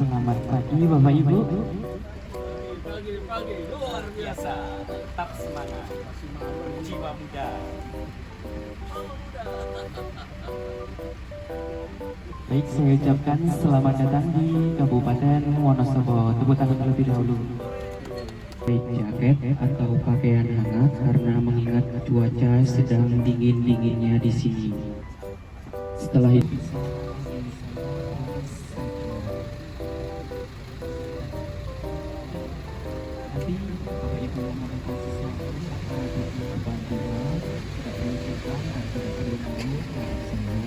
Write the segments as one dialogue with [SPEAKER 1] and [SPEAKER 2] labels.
[SPEAKER 1] Selamat pagi Bapak Ibu.
[SPEAKER 2] Pagi luar biasa, tetap semangat, jiwa muda.
[SPEAKER 1] Baik, saya ucapkan selamat datang di Kabupaten Wonosobo. Tepuk tangan terlebih dahulu. Baik, jaket atau pakaian hangat karena mengingat cuaca sedang dingin-dinginnya di sini. Setelah itu nanti Bapak Ibu melakukan sesuatu untuk bantuan, tidak perlu sungkan dan tidak perlu mengeluh dari semua.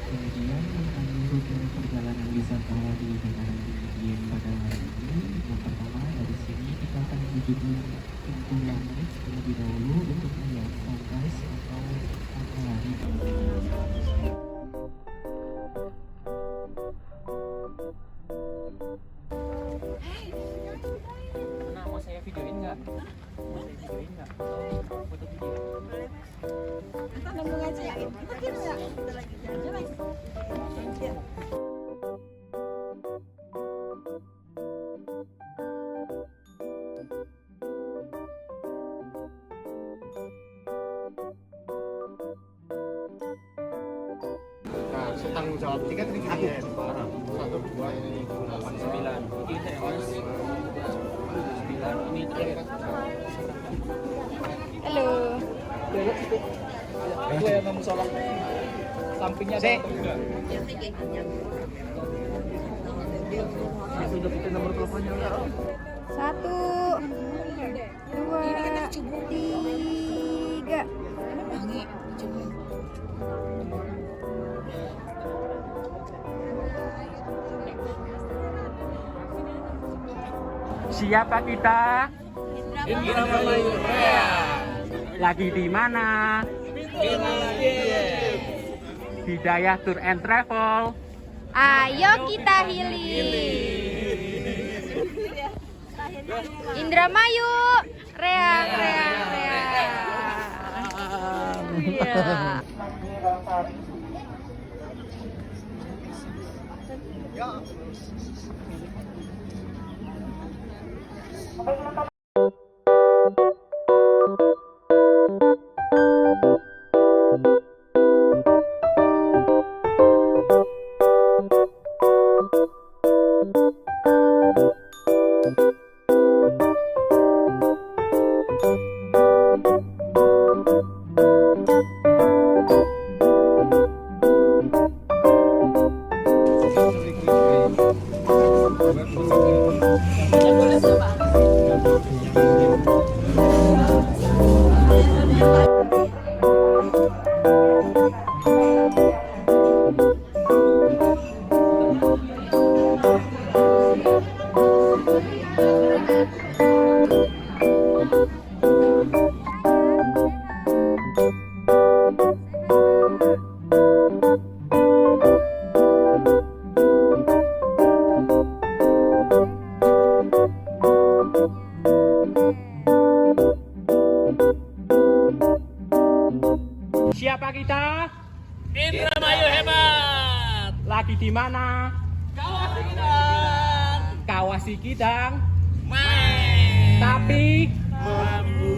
[SPEAKER 1] Kemudian tentang rute perjalanan wisatawan di Dataran Tinggi pada hari ini, yang pertama dari sini kita akan menuju ke pintu langit terlebih dahulu untuk melihat sunrise atau matahari.
[SPEAKER 2] Nah, mau saya videoin nggak? Mau saya videoin nggak? Foto video.
[SPEAKER 3] Boleh mas. Kita nunggu aja ya. Kita kirim ya. Kita lagi jalan lagi. Ya.
[SPEAKER 4] Nah, tanggung jawab tiket ini gini ya, barang 1, 2 ini
[SPEAKER 2] 9. Kita yang mas 9 ini terakhir.
[SPEAKER 3] Halo.
[SPEAKER 2] Gue yang kamu sholat sampingnya ada atau enggak? Sudah kita nomor teleponnya enggak?
[SPEAKER 3] 1, 2, 3.
[SPEAKER 1] Siapa kita?
[SPEAKER 2] Indramayu Rea.
[SPEAKER 1] Lagi di mana? Hidayah Tour and Travel.
[SPEAKER 3] Ayo kita healing. Indramayu, Rea. Iya.
[SPEAKER 4] Ya.
[SPEAKER 1] Siapa kita?
[SPEAKER 2] Indramayu hebat.
[SPEAKER 1] Lagi di mana?
[SPEAKER 2] Kawasi Kidang.
[SPEAKER 1] Kawasi Kidang.
[SPEAKER 2] Main.
[SPEAKER 1] Tapi
[SPEAKER 2] Bambu.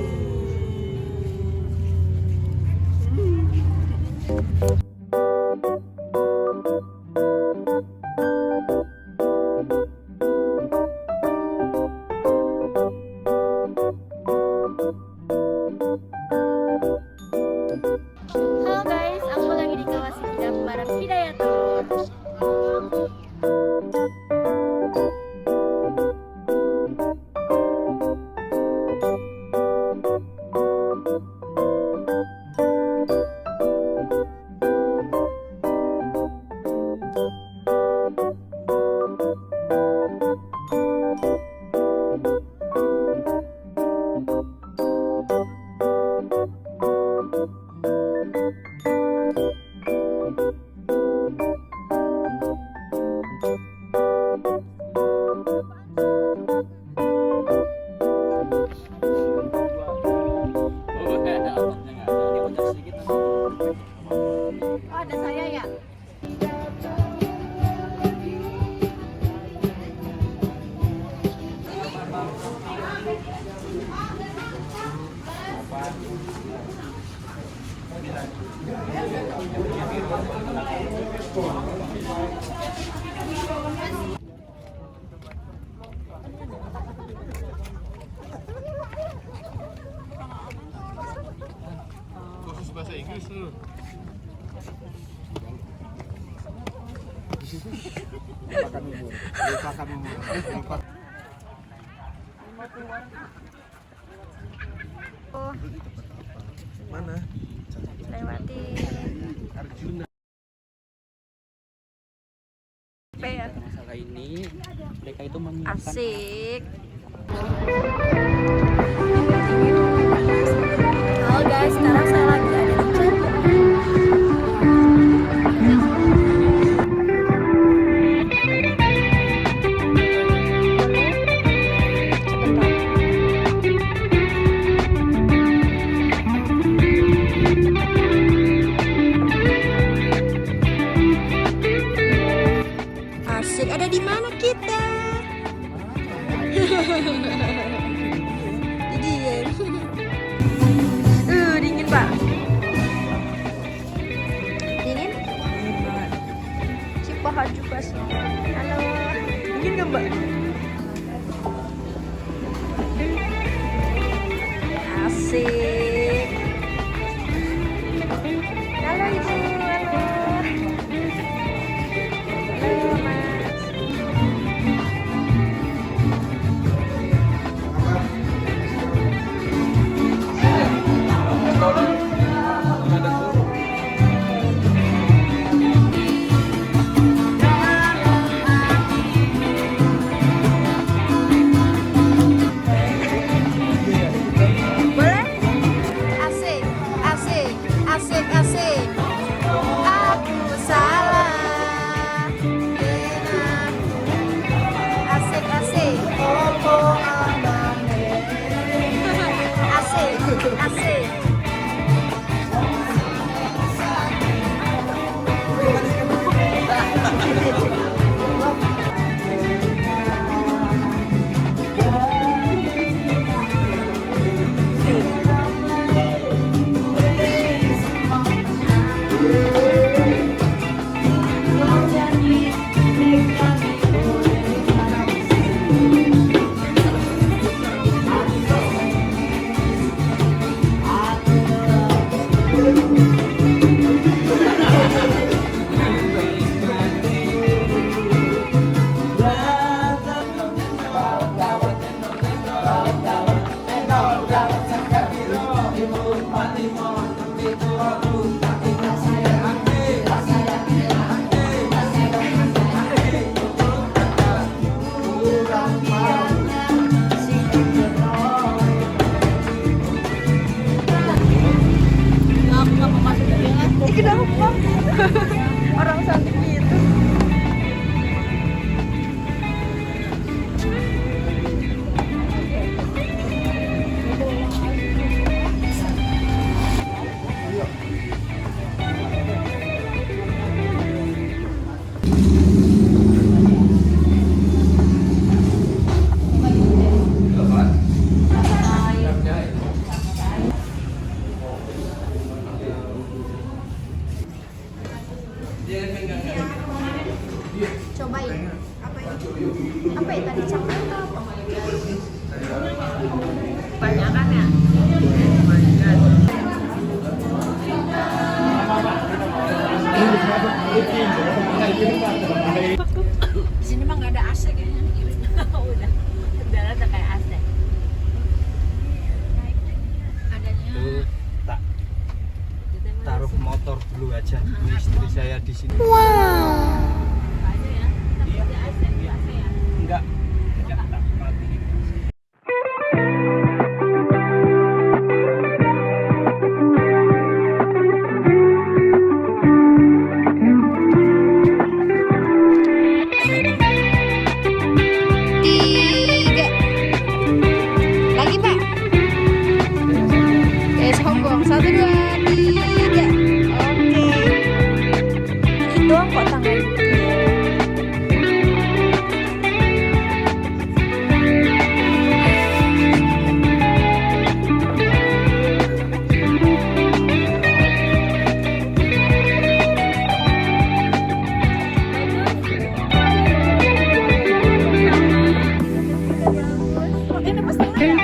[SPEAKER 5] Halo guys, aku lagi di kawasan Kidang Barat Hidayatul. Oh, ada saya ya?
[SPEAKER 4] Khusus bahasa Inggris lu. Lupakan umur. Lupakan umur. Lupakan.
[SPEAKER 5] Oh,
[SPEAKER 4] Mana?
[SPEAKER 5] lewati
[SPEAKER 4] Arjuna.
[SPEAKER 5] P ya?
[SPEAKER 1] masalah ini mereka itu menyiapkan
[SPEAKER 5] Asik. Halo guys, sekarang saya lagi ada di Cirebon. Asik, ada di mana kita? Jadi ya. Dingin pak. Dingin? Cipaha juga sih. Halo. Dingin nggak mbak? Asik. Halo ibu. Halo. Halo mas. Boleh?
[SPEAKER 3] cobain. Apa ya tadi coklat atau apa? Banyak kan ya? Di sini mah nggak ada AC kayaknya. Udah ada kayak AC. Adanya
[SPEAKER 6] Tak taruh motor dulu aja. Istri saya di sini.
[SPEAKER 3] aja ya. Tapi ada AC, AC ya.
[SPEAKER 6] Enggak. Enggak tak matiin.
[SPEAKER 3] Lagi Pak. Guys, Hongkong 1, 2, 3. Oke. Dikit doang kok tangan. Ini pasti ya.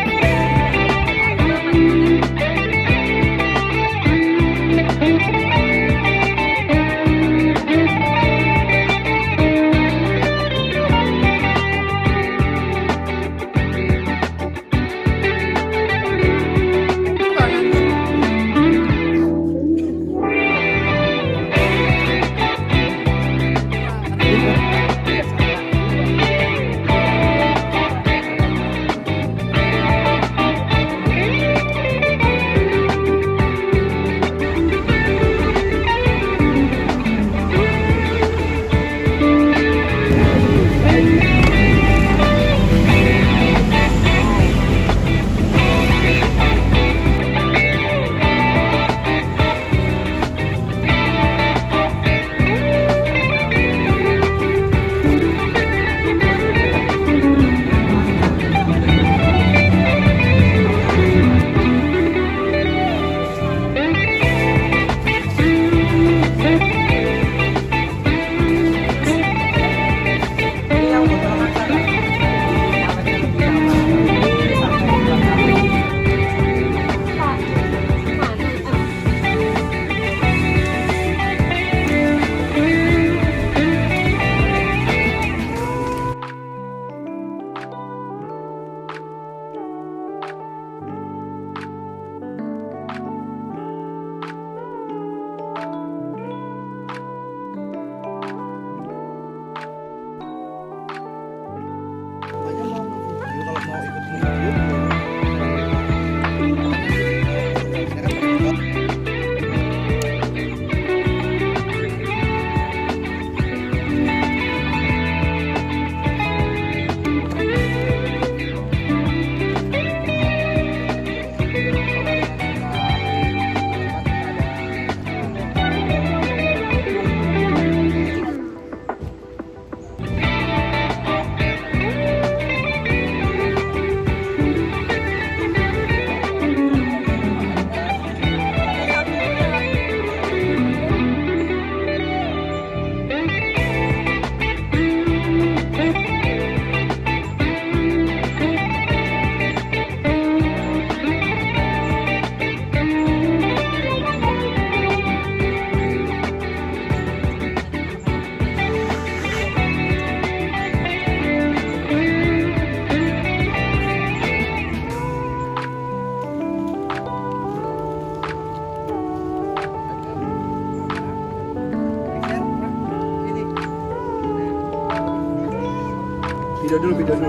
[SPEAKER 7] Video dulu. Video.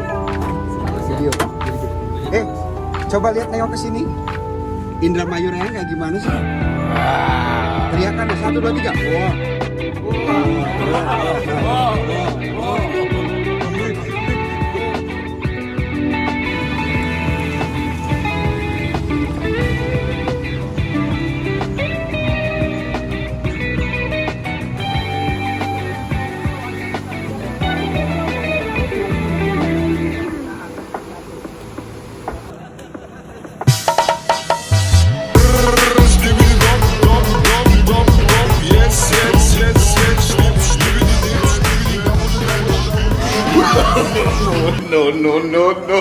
[SPEAKER 7] Coba lihat nengok ke sini. Indra Mayurnya kayak gimana sih? Teriakan 1, 2, 3.
[SPEAKER 8] Yes, yes, yes, yes,
[SPEAKER 4] No, no, no, no.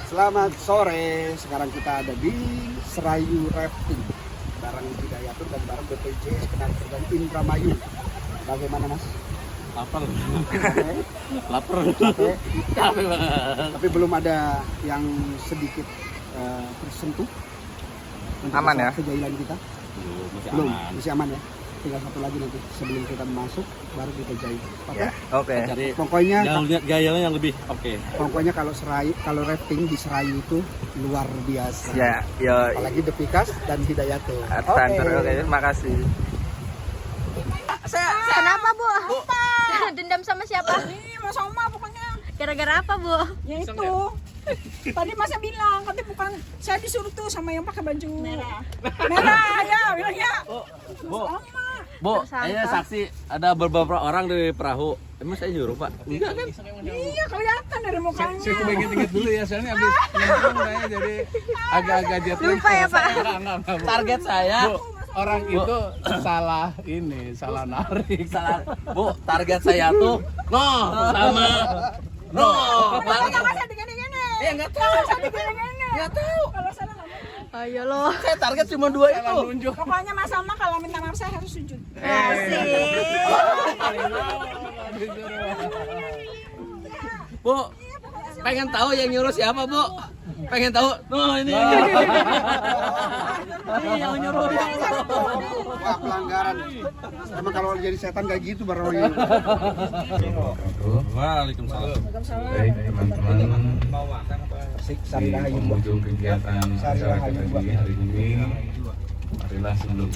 [SPEAKER 7] Selamat sore, sekarang kita ada di Serayu Rafting bareng Hidayatun dan bareng BPJ Skenario dan Indramayu. Bagaimana Mas?
[SPEAKER 6] Lapar.
[SPEAKER 7] Lapar. Tapi belum ada yang sedikit tersentuh.
[SPEAKER 6] Aman ya?
[SPEAKER 7] Kejailan kita. Belum, masih aman ya. Tinggal satu lagi nanti sebelum kita masuk baru kita jahit. Oke.
[SPEAKER 6] Oke.
[SPEAKER 7] Pokoknya
[SPEAKER 6] Jangan lihat gayanya yang lebih oke.
[SPEAKER 7] Pokoknya kalau rafting di Serayu itu luar biasa.
[SPEAKER 6] Ya, ya.
[SPEAKER 7] Apalagi Depikas dan Hidayatun.
[SPEAKER 6] Oke, terima kasih.
[SPEAKER 5] Kenapa, Bu? Dendam sama siapa?
[SPEAKER 3] Ini Mas Oma pokoknya.
[SPEAKER 5] Gara-gara apa, Bu?
[SPEAKER 3] Ya itu. Tadi Masnya bilang, katanya bukan saya disuruh tuh sama yang pakai baju merah. Merah ya, bilangnya.
[SPEAKER 6] Bu,
[SPEAKER 3] Oma.
[SPEAKER 6] Bu, saya saksi ada beberapa orang di perahu. Emang saya nyuruh, Pak? Enggak kan?
[SPEAKER 3] Iya, kelihatan dari mukanya.
[SPEAKER 8] Saya coba inget-inget dulu ya, soalnya abis nyemplung saya jadi agak-agak jet lag.
[SPEAKER 5] Lupa ya, Pak?
[SPEAKER 8] Enggak, Bu.
[SPEAKER 6] Target saya.
[SPEAKER 8] Bu, orang itu salah narik.
[SPEAKER 6] Bu, target saya tuh sama
[SPEAKER 3] Enggak usah digini-gini.
[SPEAKER 6] Ya enggak tahu.
[SPEAKER 3] Enggak usah digini-gini.
[SPEAKER 6] Enggak tahu.
[SPEAKER 3] Kalau salah nggak mau.
[SPEAKER 5] Ayo loh.
[SPEAKER 6] Saya target cuma 2 itu.
[SPEAKER 8] Nunjuk.
[SPEAKER 3] Pokoknya Mas Oma kalau minta maaf saya harus sujud.
[SPEAKER 5] Asik.
[SPEAKER 6] Bu, pengen tahu yang nyuruh siapa, Bu? Pengen tahu? Ini. Ini yang nyuruh.
[SPEAKER 7] Wah, pelanggaran. Emang kalau jadi setan kayak gitu baru ini.
[SPEAKER 6] Waalaikumsalam.
[SPEAKER 9] Baik teman-teman, di penghujung kegiatan acara kita di hari ini, marilah sebelum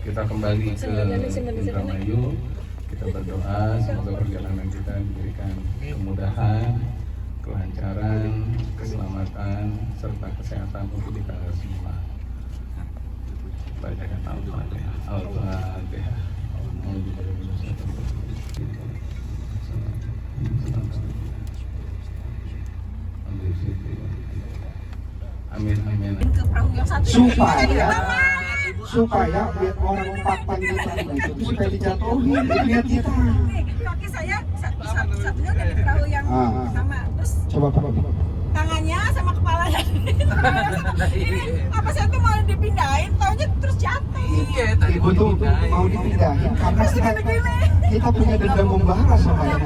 [SPEAKER 9] kita kembali ke Indramayu, kita berdoa semoga perjalanan kita diberikan kemudahan, kelancaran, keselamatan, serta kesehatan untuk kita semua. Bacakan Al-Fatihah. Al-Fatihah. Amin, amin.
[SPEAKER 3] Ke perahu yang satu.
[SPEAKER 7] supaya biar orang papan di perahu itu supaya dijatuhin lihat kita.
[SPEAKER 3] Kaki saya satunya udah di perahu yang sama. Terus
[SPEAKER 7] Coba
[SPEAKER 3] tangannya sama kepalanya. Ini apa saya tuh mau dipindahin, taunya terus jatuh.
[SPEAKER 6] Iya,
[SPEAKER 7] Ibu tuh mau dipindahin karena kita punya dendam membara sama yang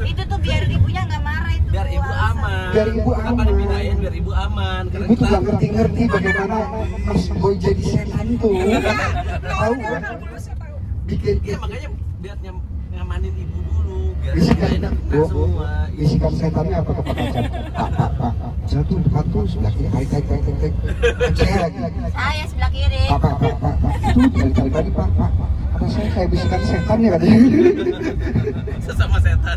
[SPEAKER 5] Itu tuh biar ibunya nggak marah itu.
[SPEAKER 6] biar ibu aman.
[SPEAKER 7] Biar ibu
[SPEAKER 6] Kenapa
[SPEAKER 7] aman.
[SPEAKER 6] dipindahin biar ibu aman? Karena
[SPEAKER 7] Ibu tuh gak ngerti bagaimana Mas Boy jadi setan tuh. Tahu kan? Bikin
[SPEAKER 6] Iya, makanya biar ngamanin ibu dulu biar
[SPEAKER 7] bisikan,
[SPEAKER 6] kita enak semua.
[SPEAKER 7] bisikan setannya apa kepada Pak, jatuh batu sebelah kiri, tarik. Saya lagi.
[SPEAKER 5] Saya sebelah kiri.
[SPEAKER 7] Pak, itu tarik lagi Pak. Kata saya kayak bisikan setan ya katanya.
[SPEAKER 6] Sesama setan.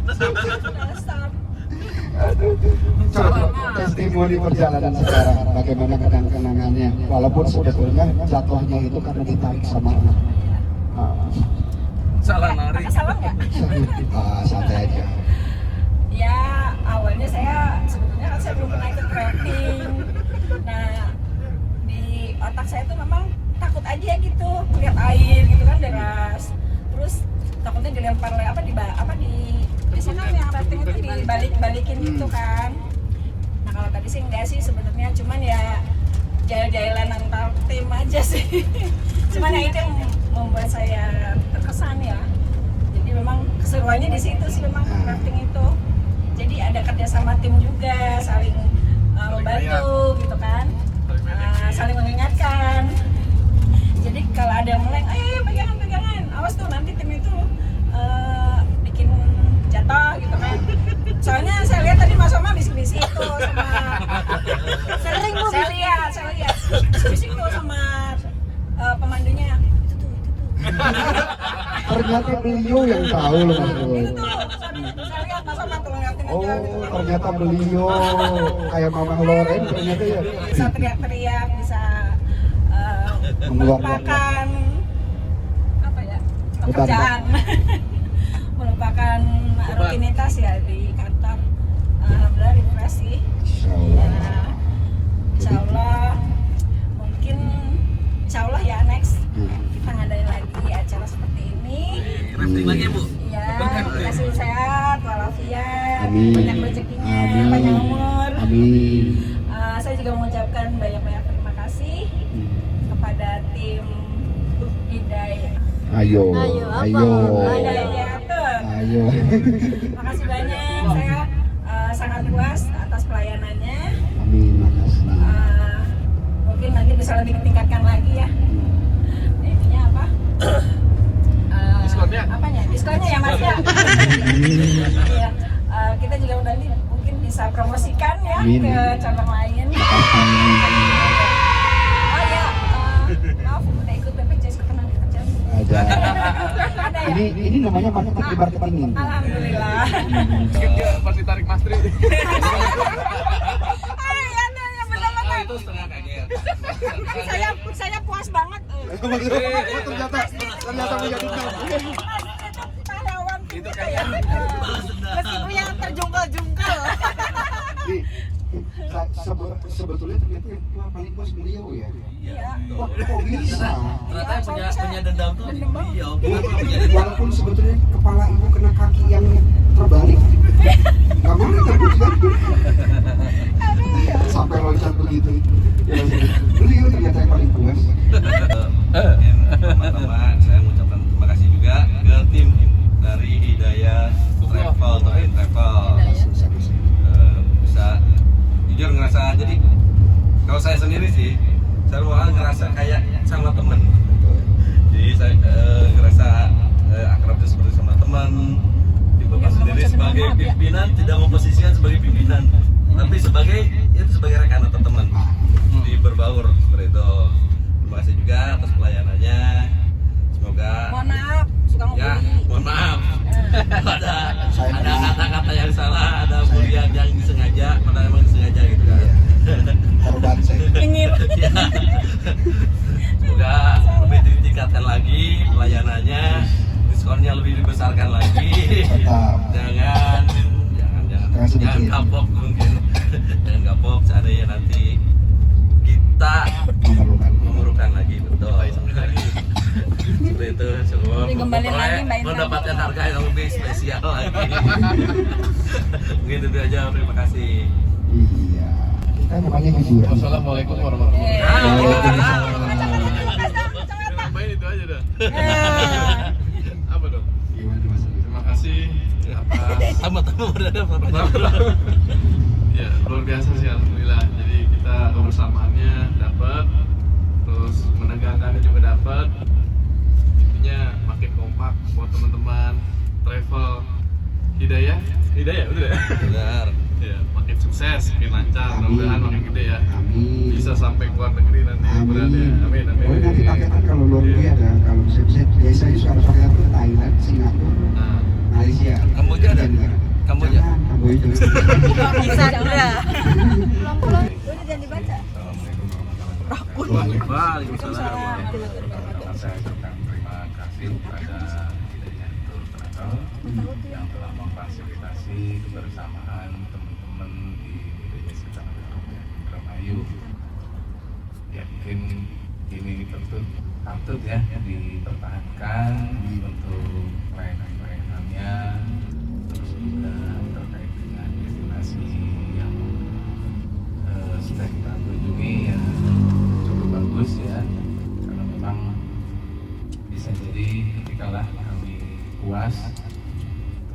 [SPEAKER 7] Coba testimoni perjalanan sekarang, bagaimana kenang-kenangannya. Walaupun sebetulnya jatuhnya itu karena ditarik sama anak.
[SPEAKER 6] Salah narik.
[SPEAKER 3] Pakai salam nggak?
[SPEAKER 7] Santai aja.
[SPEAKER 3] Ya awalnya saya sebetulnya kan saya belum pernah ikut rafting. Nah, di otak saya tuh memang takut aja gitu lihat air gitu kan deras. Terus takutnya dilempar di sana yang rafting itu dibalik-balikin gitu kan. Nah, kalau tadi sih enggak sih sebenarnya, cuman ya jalan-jalan antar tim aja sih. Cuman yang itu yang membuat saya terkesan ya. Jadi memang keseruannya di situ sih memang rafting itu. Jadi ada kerjasama tim juga, saling membantu gitu kan, saling mengingatkan. Jadi kalau ada yang meleng, ayo pegangan, awas tuh nanti tim itu bikin jatuh gitu kan. Soalnya saya lihat tadi Mas Oma bisik-bisik tuh sama sering saya lihat bisik-bisik tuh sama pemandunya. Itu tuh.
[SPEAKER 7] Ternyata beliau yang tahu loh Mas Boy.
[SPEAKER 3] Itu tuh saya lihat Mas Oma tuh ngeliatin aja
[SPEAKER 7] Oh,
[SPEAKER 3] gitu.
[SPEAKER 7] ternyata beliau kayak Mamang Loren ternyata ya.
[SPEAKER 3] Bisa teriak-teriak, bisa
[SPEAKER 7] Mengeluarkan.
[SPEAKER 3] melupakan apa ya,
[SPEAKER 7] Beban,
[SPEAKER 3] pekerjaan. Melupakan rutinitas ya di kantor. Alhamdulillah refresh sih. Ya, Insya Allah ya next kita ngadain lagi acara seperti ini.
[SPEAKER 6] Rafting lagi Bu.
[SPEAKER 3] Iya, kasih sehat, walafiat,
[SPEAKER 7] Amin.
[SPEAKER 3] banyak rezekinya,
[SPEAKER 7] Amin.
[SPEAKER 3] panjang umur.
[SPEAKER 7] Amin.
[SPEAKER 3] Saya juga mengucapkan banyak-banyak terima kasih kepada tim Hidayah.
[SPEAKER 7] Ayo.
[SPEAKER 3] Ayo. Makasih banyak, saya sangat puas atas pelayanannya.
[SPEAKER 7] Amin, makasih.
[SPEAKER 3] Mungkin nanti bisa lebih ditingkatkan lagi ya. Intinya apa?
[SPEAKER 8] Diskonnya?
[SPEAKER 3] Apanya? Diskonnya ya Mas ya. Iya. Kita juga nanti mungkin bisa promosikan ya
[SPEAKER 7] Amin.
[SPEAKER 3] ke cabang lain. Oh ya, maaf udah ikut BPJS Ketenagakerjaan.
[SPEAKER 7] Ada.
[SPEAKER 3] Ada ya?
[SPEAKER 7] Ini namanya marketing di marketingin.
[SPEAKER 3] Alhamdulillah.
[SPEAKER 8] Mungkin dia pas ditarik Mas Tri.
[SPEAKER 3] Iya ada yang benar-benar.
[SPEAKER 6] Itu setengah kaget.
[SPEAKER 3] Saya puas banget.
[SPEAKER 7] Ternyata punya dendam.
[SPEAKER 3] Pahlawan
[SPEAKER 8] Itu
[SPEAKER 3] kita ya. Meskipun yang terjungkal-jungkal.
[SPEAKER 7] Sebetulnya ternyata yang paling puas beliau ya.
[SPEAKER 3] Iya.
[SPEAKER 7] Kok bisa?
[SPEAKER 6] Ternyata yang punya dendam tuh
[SPEAKER 3] Dendam banget.
[SPEAKER 6] beliau. Kenapa punya dendam?
[SPEAKER 7] Walaupun sebetulnya kepala ibu kena kaki yang terbalik. Gak mau terbuka. Sampai loncat begitu. Beliau ternyata yang paling puas.
[SPEAKER 6] Teman-teman, saya mengucapkan terima kasih juga ke tim dari Hidayah Travel atau Travel. Bisa jujur ngerasa, jadi kalau saya sendiri sih, saya malah ngerasa kayak sama teman. Jadi saya ngerasa akrabnya seperti sama teman. Di Bapak sendiri sebagai pimpinan tidak memposisikan sebagai pimpinan, tapi sebagai rekan atau teman di berbaur seperti itu. Terima kasih juga atas pelayanannya. Semoga
[SPEAKER 3] Mohon maaf, suka
[SPEAKER 6] ya,
[SPEAKER 3] ngebully.
[SPEAKER 6] mohon maaf. ada kata-kata yang salah, ada bulian yang disengaja, padahal emang disengaja gitu kan.
[SPEAKER 7] Korban saya.
[SPEAKER 3] Ingin.
[SPEAKER 6] Ya. Semoga lebih ditingkatkan lagi pelayanannya, diskonnya lebih dibesarkan lagi.
[SPEAKER 7] Tetap.
[SPEAKER 6] Jangan kapok mungkin. Jangan kapok, seandainya nanti kita memerlukan lagi, betul. Seperti itu, semua
[SPEAKER 3] Dikembaliin lagi, Mbak Intan.
[SPEAKER 6] mendapatkan harga yang lebih spesial lagi. Mungkin itu aja, terima kasih.
[SPEAKER 7] Iya. Kita namanya hiburan.
[SPEAKER 8] Wassalamualaikum warahmatullahi
[SPEAKER 3] Waalaikumsalam.
[SPEAKER 8] Main itu aja dah.
[SPEAKER 3] Eh,
[SPEAKER 8] Apa dong?
[SPEAKER 7] Gimana Mas?
[SPEAKER 8] Terima kasih atas
[SPEAKER 6] Sama-sama berada Bapak.
[SPEAKER 8] ya luar biasa sih alhamdulillah. Jadi kita kebersamaannya dapat, terus menegangkannya juga dapat. Intinya makin kompak buat teman-teman travel Hidayah udah ya.
[SPEAKER 6] Benar.
[SPEAKER 8] Ya, makin sukses, makin lancar, mudah-mudahan makin gede ya.
[SPEAKER 7] Amin.
[SPEAKER 8] Bisa sampai keluar negeri nanti berada. Amin.
[SPEAKER 7] Oh, nanti paketan kalau luar negeri ada, kalau bisa biasanya suka ada paketan ke Thailand, Singapura,
[SPEAKER 8] Nah,
[SPEAKER 7] Malaysia.
[SPEAKER 6] Kamboja ada? Kamboja?
[SPEAKER 7] Jangan, Kamboja.
[SPEAKER 3] Bisa juga. Udah jangan dibaca.
[SPEAKER 6] Waalaikumsalam.
[SPEAKER 9] Saya ucapkan terima kasih kepada Hidayah Travel yang telah memfasilitasi kebersamaan teman-teman di Hidayah Travel review. Ya mungkin ini patut ya dipertahankan untuk pelayanan-pelayanannya, terus juga terkait dengan destinasi yang sudah kita kunjungi yang cukup bagus ya, karena memang bisa jadi ketikalah kami puas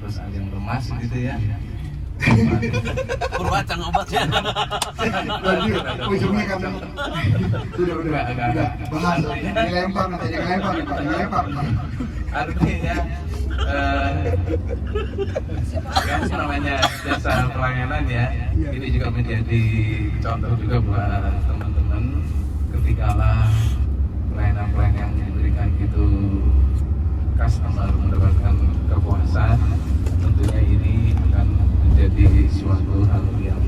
[SPEAKER 9] terus ada yang lemas gitu ya.
[SPEAKER 6] Purwacang obatnya.
[SPEAKER 7] Lagi ujungnya kamu udah bahas dilempar nanti dilempar.
[SPEAKER 9] Artinya kan namanya jasa pelayanan ya, ini juga menjadi contoh juga buat teman-teman ketikalah pelayanan-pelayanan yang diberikan itu customer mendapatkan kepuasan, tentunya ini akan menjadi suatu hal yang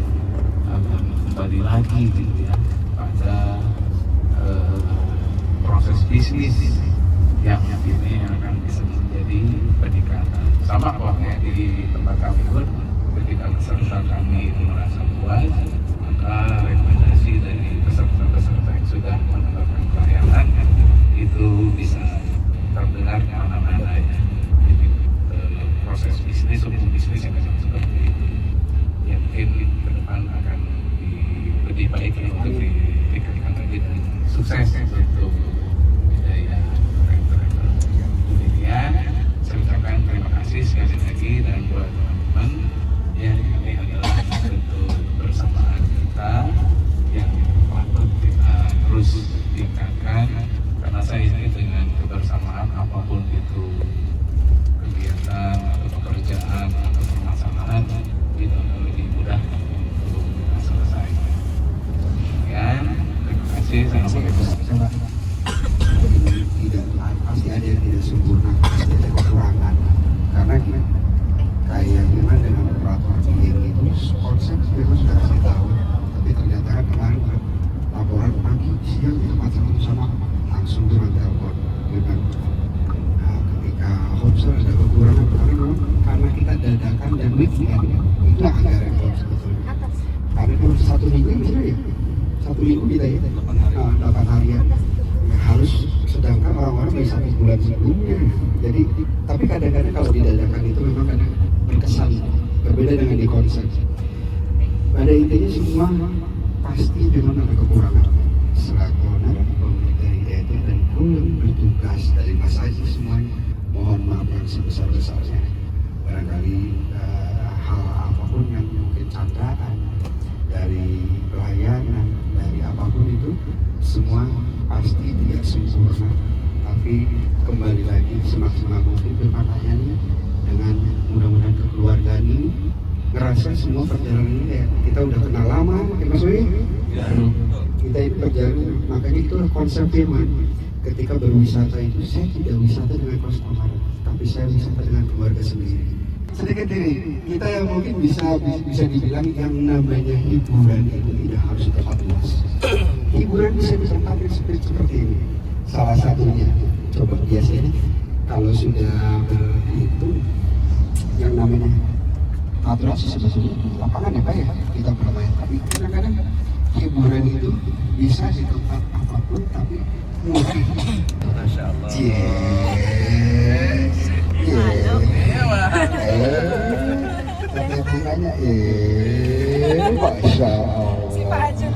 [SPEAKER 9] akan kembali lagi gitu ya pada proses bisnis yang ini akan bisa menjadi peningkatan. Sama halnya di tempat kami pun, ketika peserta kami itu merasa puas, maka rekomendasi dari peserta-peserta yang sudah mendapatkan pelayanan itu bisa terdengar kemana-mana ya. Jadi proses bisnis, hukum bisnis yang seperti itu ya mungkin ke depan akan lebih baik untuk ditingkatkan lagi dan sukses untuk budaya travel. Demikian saya ucapkan terima kasih sekali lagi, dan buat teman-teman ya, ini adalah bentuk bersamaan kita yang patut kita terus tingkatkan, karena saya yakin dengan kebersamaan apapun itu kegiatan atau pekerjaan atau permasalahan itu akan lebih mudah untuk kita selesaikan. Sekian, terima kasih. Assalamualaikum.
[SPEAKER 7] Tidak, pasti ada yang tidak sempurna, pasti ada kekurangan. Karena kayak gimana dengan operator yang itu konsep memang sudah kasih tahu, tapi ternyata kan kemarin laporan pagi siang itu tempat satu sama langsung dengan telepon dengan ketika Homsel ada kekurangan kemarin karena kita dadakan dan weekend itu agak repot sebetulnya. Karena kalau 1 minggu bisa ya 1 minggu kita ya 8 harian ya, harus, sedangkan orang-orang bisa 1 bulan sebelumnya. Jadi tapi kadang-kadang kalau didadakan itu memang kadang berkesan, berbeda dengan di konsep. Pada intinya semua pasti memang ada kekurangan. Selaku owner dari itu dan bertugas dari Mas Aji semuanya, mohon maaf yang sebesar-besarnya. Barangkali hal apapun yang mungkin candaan dari pelayanan, dari apapun itu, semua pasti tidak sempurna. Tapi kembali lagi semaksimal mungkin berpakaiannya dengan mudah-mudahan kekeluargaan ini ngerasa semua perjalanan ini kayak kita udah kenal lama, Mas Wi. Kita itu perjalanan, makanya itu konsep firman. Ketika berwisata itu saya tidak wisata dengan customer, tapi saya wisata dengan keluarga sendiri. Sedikit ini, kita yang mungkin bisa dibilang yang namanya hiburan itu tidak harus di tempat luas. Hiburan bisa ditempatkan seperti ini. Salah satunya, coba biasanya kalau sudah berhitung yang namanya atraksi sebetulnya lapangan ya Pak ya, kita bermain. Tapi kadang-kadang hiburan itu bisa di tempat apapun, tapi mungkin.
[SPEAKER 6] Masya Allah.
[SPEAKER 7] Tanya bunganya, Masya Allah.
[SPEAKER 3] Si Pak Haji.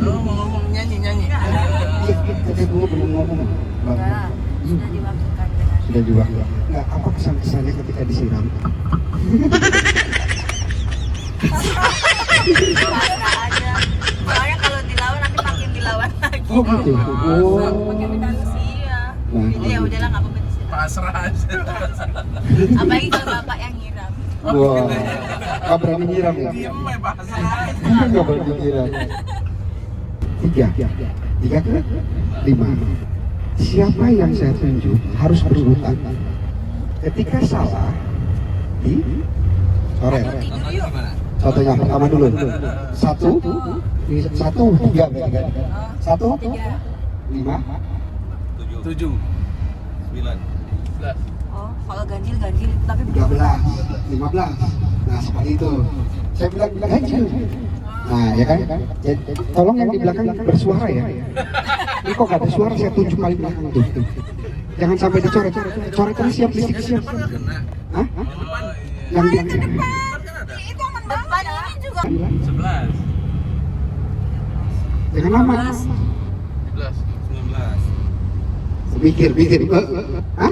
[SPEAKER 8] Oh, mau ngomong nyanyi.
[SPEAKER 7] Tadi gue belum ngomong.
[SPEAKER 5] Sudah diwakilkan.
[SPEAKER 7] Sudah juga. Nggak, apa kesan-kesannya ketika disiram?
[SPEAKER 5] Aja. Soalnya kalau dilawan nanti makin dilawan lagi.
[SPEAKER 7] Oh gitu.
[SPEAKER 5] Makin iya.
[SPEAKER 7] Nah,
[SPEAKER 5] Jadi ya udahlah nggak apa-apa disiram.
[SPEAKER 8] Pasrah aja.
[SPEAKER 5] Apalagi kalau bapak yang nyiram.
[SPEAKER 7] Wah, nggak berani nyiram ya?
[SPEAKER 8] Diem ya pasrah.
[SPEAKER 7] Nggak berani nyiram. 3 ke 5. Siapa yang saya tunjuk harus berurutan. Ketika salah, coret.
[SPEAKER 5] Tidur yuk.
[SPEAKER 7] Satu yang pertama dulu. 1, 3 berarti kan? 1, 5,
[SPEAKER 6] 7, 9.
[SPEAKER 5] Oh, kalau ganjil tapi
[SPEAKER 7] 13, 15. Nah seperti itu. Saya bilang ganjil. Nah, ya kan? Jadi, tolong yang di belakang bersuara ya. Ini kok gak ada suara, saya tunjuk paling belakang tuh. Jangan sampai dicoret. Coretannya siap, listrik siap. Hah? Yang di
[SPEAKER 3] Itu aman banget ya.
[SPEAKER 5] Ini juga
[SPEAKER 8] 11.
[SPEAKER 7] jangan lama.
[SPEAKER 8] 11.
[SPEAKER 6] 19.
[SPEAKER 7] Mikir. Hah?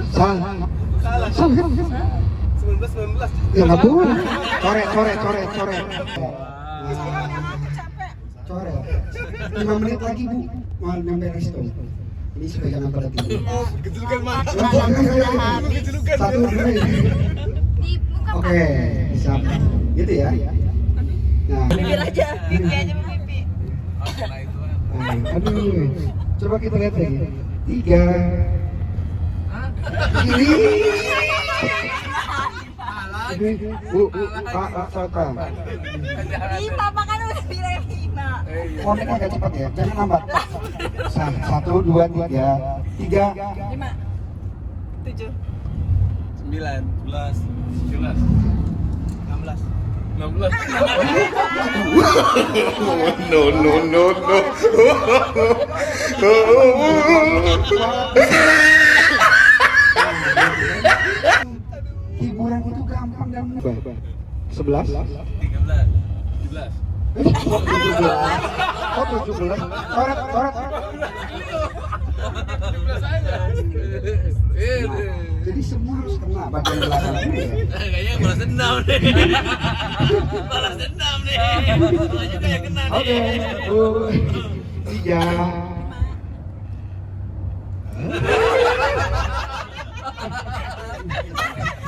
[SPEAKER 7] Salah. Salah.
[SPEAKER 6] 19.
[SPEAKER 7] Ya nggak boleh. Coret. Coret. 5 menit lagi Bu, mau nyampe resto. Ini sebagian apa lagi?
[SPEAKER 6] Gejulukan mana?
[SPEAKER 7] Satu dulu. Oke, siap. Gitu ya. Nah,
[SPEAKER 5] bibir aja, pipi aja pipi.
[SPEAKER 7] aduh. Coba kita lihat lagi. 3. Ini. Bu, Pak, Sota.
[SPEAKER 5] 5, makan udah bilang 5.
[SPEAKER 7] Koneknya agak cepat ya, jangan lambat. 1, 2, 3. 3.
[SPEAKER 3] 5. 7.
[SPEAKER 8] 9.
[SPEAKER 6] 11.
[SPEAKER 8] 17.
[SPEAKER 6] 16.
[SPEAKER 8] 16.
[SPEAKER 7] Hiburan itu gampang dan mudah. 11.
[SPEAKER 8] 13. 17.
[SPEAKER 7] Oh 17. Coret.
[SPEAKER 8] 17 aja.
[SPEAKER 7] Jadi semua harus kena bagian belakang ini ya.
[SPEAKER 8] Kayaknya balas dendam nih. Balas dendam nih. Gua juga yang kena nih.
[SPEAKER 7] Oke. 3.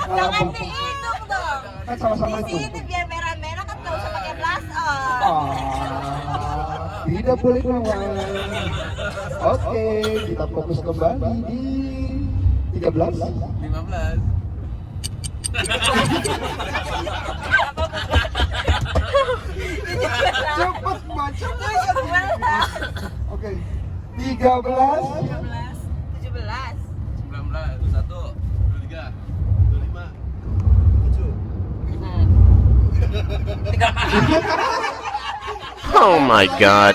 [SPEAKER 5] Jangan dihitung dong.
[SPEAKER 7] Kan sama-sama
[SPEAKER 5] Di
[SPEAKER 7] itu.
[SPEAKER 5] sini biar merah-merah kan nggak usah pakai blush on.
[SPEAKER 7] Tidak boleh keluar. Oke, kita fokus kembali di 13.
[SPEAKER 8] 15.
[SPEAKER 7] Cepat baca.
[SPEAKER 5] 17.
[SPEAKER 7] Oke. 13.
[SPEAKER 5] 17.
[SPEAKER 8] 19. 21. 23. 25. 7.
[SPEAKER 10] Oh my god.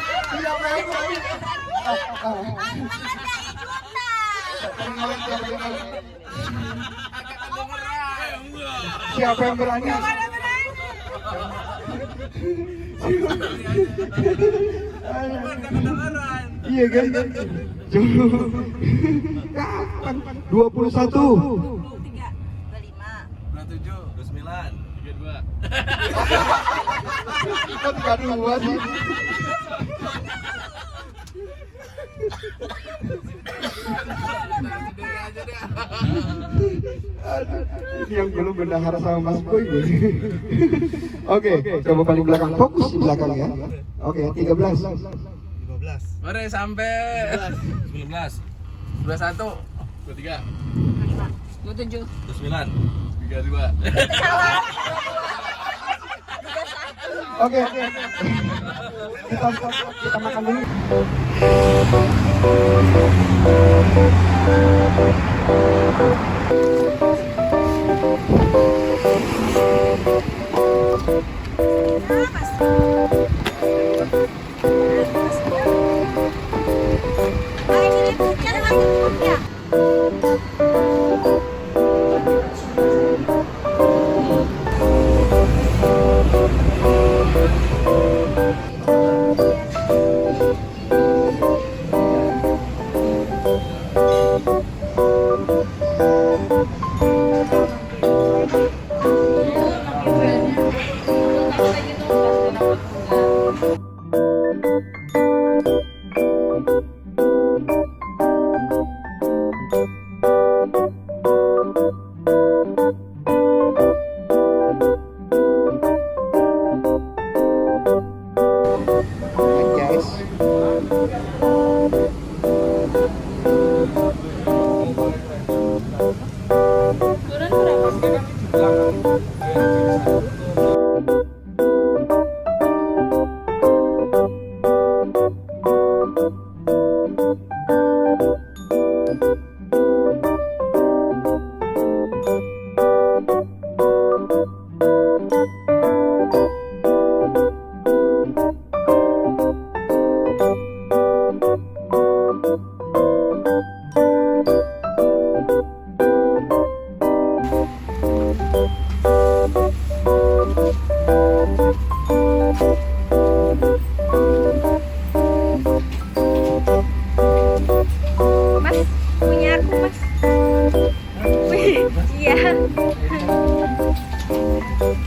[SPEAKER 7] Siapa yang berani? Iya kan? Kapan? 21.
[SPEAKER 5] 23. 25.
[SPEAKER 8] 27.
[SPEAKER 6] 29.
[SPEAKER 8] 32.
[SPEAKER 7] Kok 32 sih? Aduh, ini yang belum bendahara sama Mas Boy. Oke, coba paling belakang, fokus di belakang ya. Oke, 13.
[SPEAKER 6] 15.
[SPEAKER 8] Mari sampai
[SPEAKER 6] 19.
[SPEAKER 8] 21. 23.
[SPEAKER 3] 27.
[SPEAKER 6] 29.
[SPEAKER 8] 32.
[SPEAKER 7] Oke. Kita makan dulu. Guys.
[SPEAKER 3] Ayo.